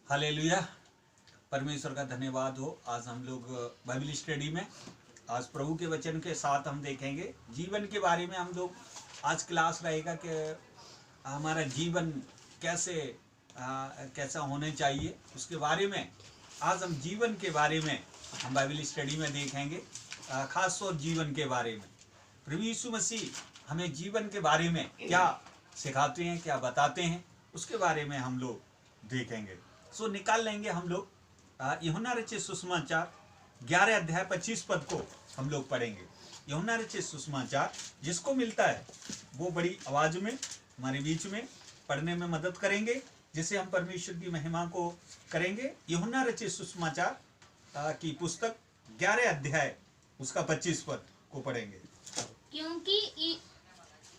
Hallelujah. परमेश्वर का धन्यवाद हो। आज हम लोग बाइबल स्टडी में आज प्रभु के वचन के साथ हम देखेंगे जीवन के बारे में। हम लोग आज क्लास रहेगा कि हमारा जीवन कैसा होने चाहिए, उसके बारे में आज हम जीवन के बारे में हम बाइबल स्टडी में देखेंगे। खास तौर जीवन के बारे में प्रभु यीशु मसीह हमें जीवन के बारे में क्या सिखाते हैं, क्या बताते हैं, उसके बारे में हम लोग देखेंगे। सो निकाल लेंगे हम लोग यूहन्ना रचित सुसमाचार 11 अध्याय 25 पद को हम लोग पढ़ेंगे। यूहन्ना रचित सुसमाचार जिसको मिलता है वो बड़ी आवाज में हमारे बीच में पढ़ने में मदद करेंगे, जिससे हम परमेश्वर की महिमा को करेंगे। यूहन्ना रचित सुसमाचार की पुस्तक 11 अध्याय उसका 25 पद को पढ़ेंगे।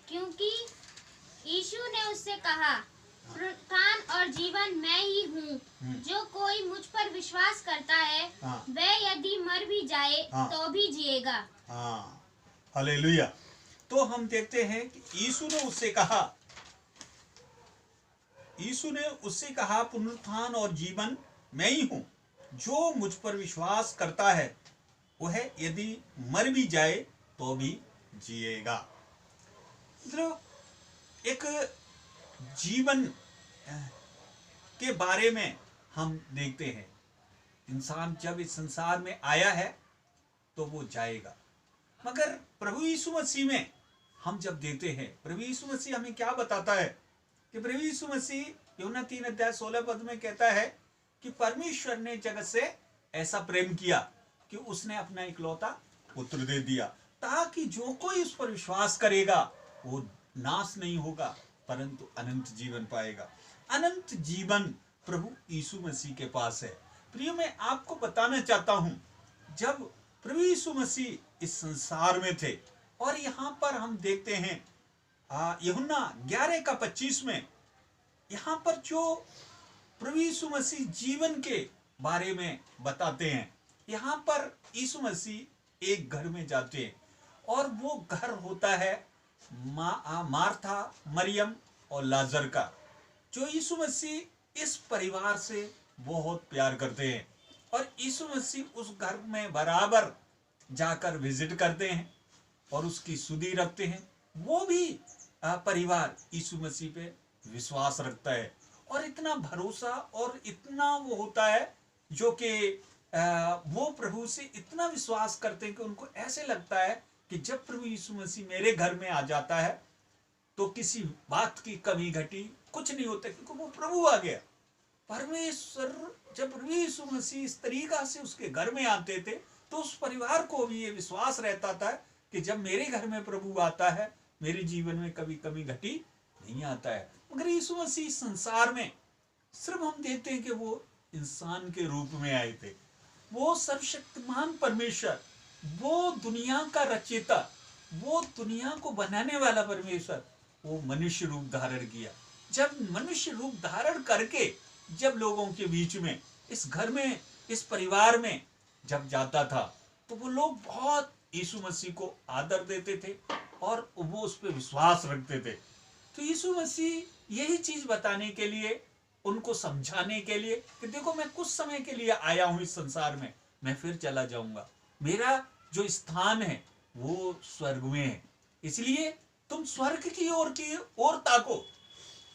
क्योंकि यीशु ने उससे कहा, पुनरुत्थान और जीवन मैं ही हूँ। जो कोई मुझ पर विश्वास करता है वह यदि मर भी जाए तो भी जिएगा। हालेलुया। तो हम देखते हैं कि यीशु ने उससे कहा पुनरुत्थान और जीवन मैं ही हूँ। जो मुझ पर विश्वास करता है वह यदि मर भी जाए तो भी जिएगा। मतलब एक जीवन के बारे में हम देखते हैं। इंसान जब इस संसार में आया है तो वो जाएगा, मगर प्रभु यीशु मसीह में हम जब देखते हैं, प्रभु यीशु मसीह हमें क्या बताता है कि प्रभु यीशु मसीह यूहन्ना 3 अध्याय 16 पद में कहता है कि परमेश्वर ने जगत से ऐसा प्रेम किया कि उसने अपना इकलौता पुत्र दे दिया, ताकि जो कोई उस पर विश्वास करेगा वो नाश नहीं होगा परंतु अनंत जीवन पाएगा। अनंत जीवन प्रभु यीशु मसीह के पास है। प्रिय, मैं आपको बताना चाहता हूं, जब प्रभु यीशु मसीह इस संसार में थे और यहाँ पर हम देखते हैं यूहन्ना 11 का 25 में यहाँ पर जो प्रभु यीशु मसीह जीवन के बारे में बताते हैं। यहाँ पर यीशु मसीह एक घर में जाते हैं और वो घर होता है मार्था, मरियम और लाजर का। जो यीशु मसीह इस परिवार से बहुत प्यार करते हैं और यीशु मसीह उस घर में बराबर जाकर विजिट करते हैं और उसकी सुधि रखते हैं। वो भी परिवार यीशु मसीह पे विश्वास रखता है और इतना भरोसा और इतना वो होता है जो कि वो प्रभु से इतना विश्वास करते हैं कि उनको ऐसे लगता है कि जब प्रभु यीशु मसीह मेरे घर में आ जाता है तो किसी बात की कमी घटी कुछ नहीं होता, क्योंकि वो प्रभु आ गया। परमेश्वर जब प्रभु यीशु मसीह इस तरीका से उसके घर में आते थे तो उस परिवार को भी ये विश्वास रहता था कि जब मेरे घर में प्रभु आता है मेरे जीवन में कभी कमी घटी नहीं आता है। मगर यीशु मसीह संसार में सिर्फ हम देखते हैं कि वो इंसान के रूप में आए थे। वो सर्वशक्तिमान परमेश्वर, वो दुनिया का रचयिता, वो दुनिया को बनाने वाला परमेश्वर, वो मनुष्य रूप धारण किया। जब मनुष्य रूप धारण करके जब लोगों के बीच में इस घर में इस परिवार में जब जाता था तो वो लोग बहुत यीशु मसीह को आदर देते थे और वो उस पर विश्वास रखते थे। तो यीशु मसीह यही चीज बताने के लिए, उनको समझाने के लिए कि देखो मैं कुछ समय के लिए आया हूं इस संसार में, मैं फिर चला जाऊंगा। मेरा जो स्थान है वो स्वर्ग में है, इसलिए तुम स्वर्ग की ओर ताको।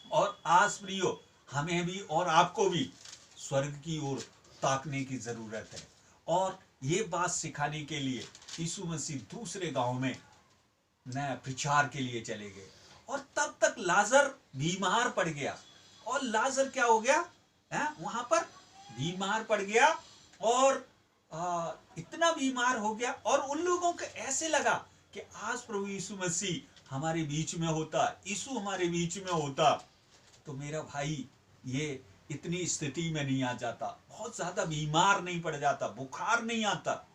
और आज प्रियो, हमें भी और आपको भी स्वर्ग की ओर ताकने की जरूरत है। और ये बात सिखाने के लिए यीशु मसीह दूसरे गांव में नया प्रचार के लिए चले गए और तब तक लाजर बीमार पड़ गया। और लाजर क्या हो गया, वहां पर बीमार पड़ गया और इतना बीमार हो गया और उन लोगों को ऐसे लगा कि आज प्रभु यीशु मसीह हमारे बीच में होता, यीशु हमारे बीच में होता तो मेरा भाई ये इतनी स्थिति में नहीं आ जाता, बहुत ज्यादा बीमार नहीं पड़ जाता, बुखार नहीं आता।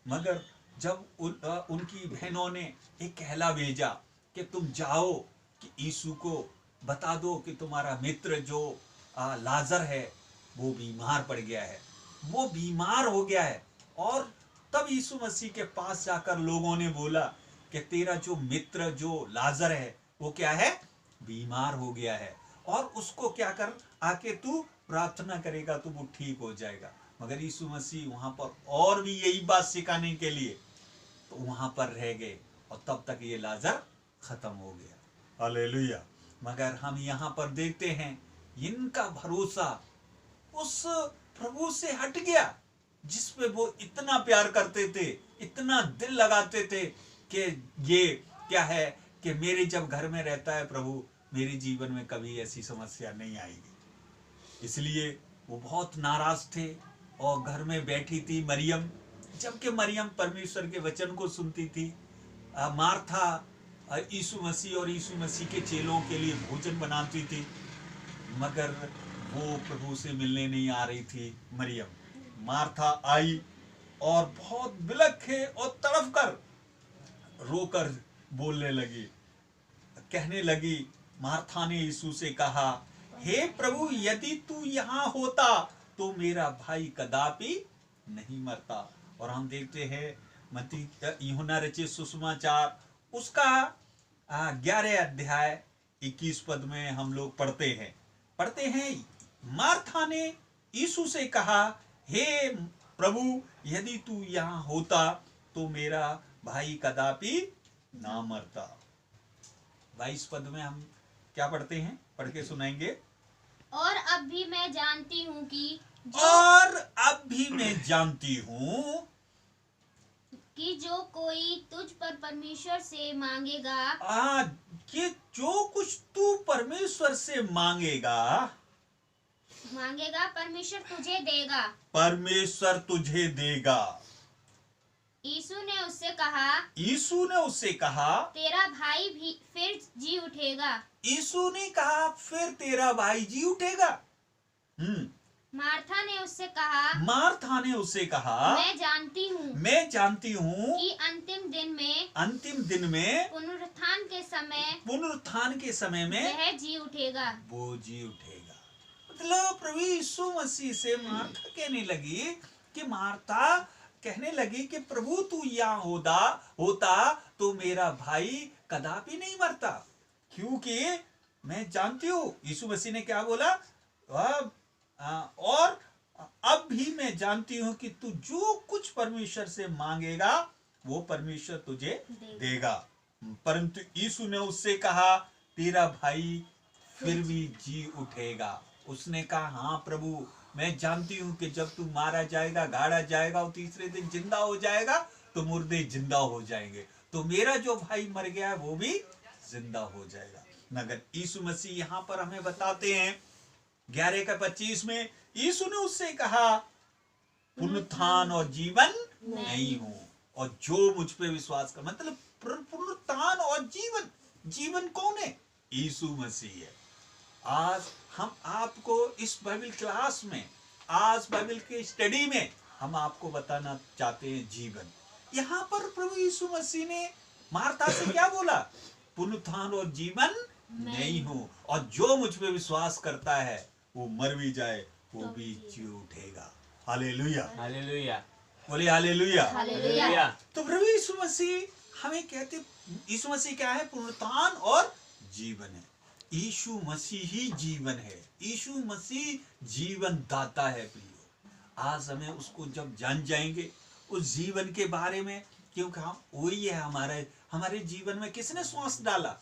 मगर जब उनकी बहनों ने एक कहला भेजा कि तुम जाओ कि यीशु को बता दो कि तुम्हारा मित्र जो लाजर है वो बीमार पड़ गया है, वो बीमार हो गया है। और तब यीशु मसीह के पास जाकर लोगों ने बोला कि तेरा जो मित्र जो लाजर है वो क्या है, बीमार हो गया है और उसको क्या कर, आके तू प्रार्थना करेगा तो वो ठीक हो जाएगा। मगर यीशु मसीह वहां पर और भी यही बात सिखाने के लिए तो वहां पर रह गए और तब तक ये लाजर खत्म हो गया। हालेलुया। मगर हम यहाँ पर देखते हैं इनका भरोसा उस प्रभु से हट गया जिस पे वो इतना प्यार करते थे, इतना दिल लगाते थे कि ये क्या है कि मेरे जब घर में रहता है प्रभु, मेरे जीवन में कभी ऐसी समस्या नहीं आएगी। इसलिए वो बहुत नाराज थे और घर में बैठी थी मरियम, जबकि मरियम परमेश्वर के वचन को सुनती थी। मार्था यीशु मसीह और यीशु मसीह के चेलों के लिए भोजन बनाती थी, मगर वो प्रभु से मिलने नहीं आ रही थी। मरियम मार्था आई और बहुत बिलखे और तड़फ कर रोकर बोलने लगी, कहने लगी। मार्था ने यीशु से कहा, हे प्रभु, यदि तू यहाँ होता तो मेरा भाई कदापि नहीं मरता। और हम देखते हैं मत्ती यूहन्ना रचित सुसमाचार उसका 11 अध्याय 21 पद में हम लोग पढ़ते हैं मार्था ने यीशु से कहा, हे प्रभु, यदि तू यहाँ होता तो मेरा भाई कदापि ना मरता। 22 पद में हम क्या पढ़ते हैं, पढ़ के सुनाएंगे। और अब भी मैं जानती हूँ कि जो कोई तुझ पर परमेश्वर से मांगेगा, कि जो कुछ तू परमेश्वर से मांगेगा परमेश्वर तुझे देगा। यीशु ने उससे कहा, तेरा भाई भी फिर जी उठेगा। यीशु ने कहा फिर तेरा भाई जी उठेगा। मार्था ने उससे कहा, मैं जानती हूँ कि अंतिम दिन में पुनरुत्थान के समय में वह जी उठेगा। मतलब प्रभु यीशु मसीह से मार्था कहने लगी कि प्रभु तू यहाँ होता तो मेरा भाई कदापि नहीं मरता, क्योंकि मैं जानती हूँ। यीशु मसीह ने क्या बोला, और अब भी मैं जानती हूँ कि तू जो कुछ परमेश्वर से मांगेगा वो परमेश्वर तुझे देगा। परंतु यीशु ने उससे कहा, तेरा भाई फिर भी जी उठेगा। उसने कहा, हाँ प्रभु, मैं जानती हूँ कि जब तू मारा जाएगा, गाड़ा जाएगा और तीसरे दिन जिंदा हो जाएगा तो मुर्दे जिंदा हो जाएंगे, तो मेरा जो भाई मर गया है वो भी जिंदा हो जाएगा। मगर यीशु मसीह यहाँ पर हमें बताते हैं 11:25 में, यीशु ने उससे कहा, पुनरुत्थान और जीवन नहीं हूँ, और जो मुझ पे विश्वास कर, मतलब पुनरुत्थान और जीवन कौन है? यीशु मसीह है। आज हम आपको इस बाइबल क्लास में, आज बाइबल के स्टडी में हम आपको बताना चाहते हैं जीवन। यहाँ पर प्रभु यीशु मसीह ने मार्था से क्या बोला, पुनरुत्थान और जीवन नहीं हूँ, और जो मुझ पे विश्वास करता है वो मर भी जाए वो भी जी उठेगा। हालेलुया, हालेलुया, बोले हालेलुया, हालेलुया। तो प्रभु यीशु मसीह हमें कहते, यीशु मसीह क्या है? पुनरुत्थान और जीवन है। यीशु मसीह ही जीवन है। यीशु मसीह जीवन दाता है। प्रियो, आज हमें उसको जब जान जाएंगे उस जीवन के बारे में, क्योंकि हम वही है, हमारे जीवन में किसने श्वास डाला?